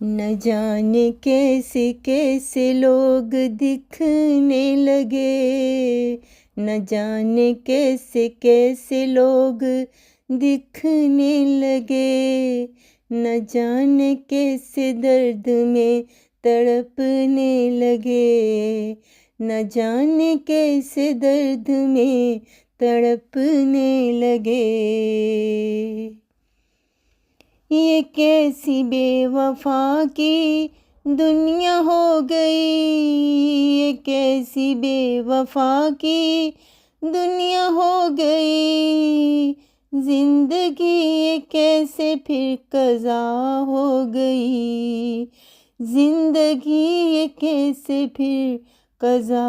न जाने कैसे कैसे लोग दिखने लगे, न जाने कैसे कैसे लोग दिखने लगे, न जाने कैसे दर्द में तड़पने लगे, न जाने कैसे दर्द में तड़पने लगे। ये कैसी बेवफा की दुनिया हो गई, ये कैसी बेवफा की दुनिया हो गई, जिंदगी ये कैसे फिर कज़ा हो गई, जिंदगी ये कैसे फिर कज़ा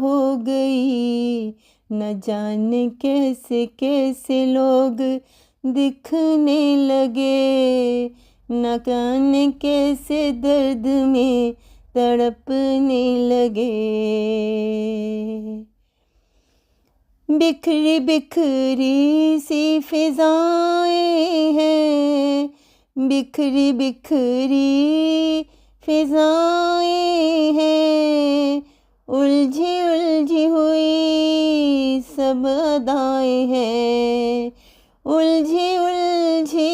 हो गई। न जाने कैसे कैसे लोग दिखने लगे, न जाने कैसे दर्द में तड़पने लगे। बिखरी बिखरी सी फिजाएं हैं, बिखरी बिखरी फिजाएं हैं, उलझी उलझी हुई सब अदाएं हैं, उलझी उलझी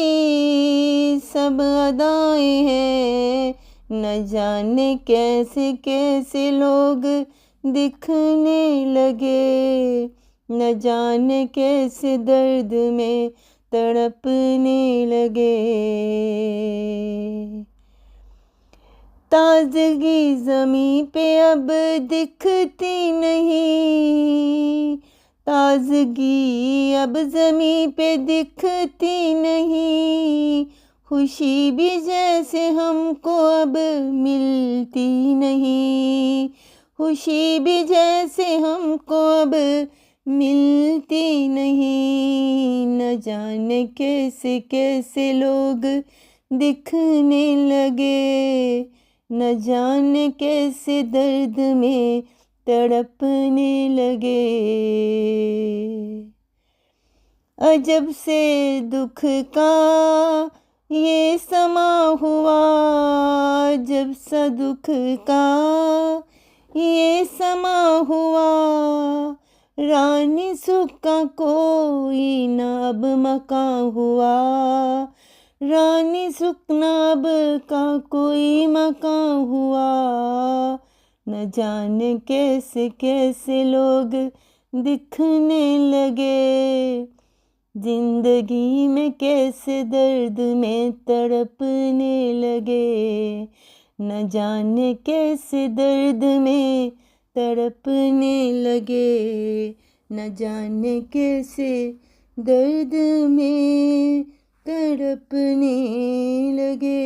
सब अदाएं हैं। न जाने कैसे कैसे लोग दिखने लगे, न जाने कैसे दर्द में तड़पने लगे। ताजगी ज़मीं पे अब दिखती नहीं, ताजगी अब ज़मीं पे दिखती नहीं, खुशी भी जैसे हमको अब मिलती नहीं, खुशी भी जैसे हमको अब मिलती नहीं। न जाने कैसे कैसे लोग दिखने लगे, न जाने कैसे दर्द में तड़पने लगे। अजब से दुख का ये समा हुआ, अजब सा दुख का ये समा हुआ, रानी सुख का कोई न अब मकां हुआ, रानी सुखनाब का कोई मकां हुआ। न जाने कैसे कैसे लोग दिखने लगे, जिंदगी में कैसे दर्द में तड़पने लगे, न जाने कैसे दर्द में तड़पने लगे, न जाने कैसे दर्द में तड़पने लगे।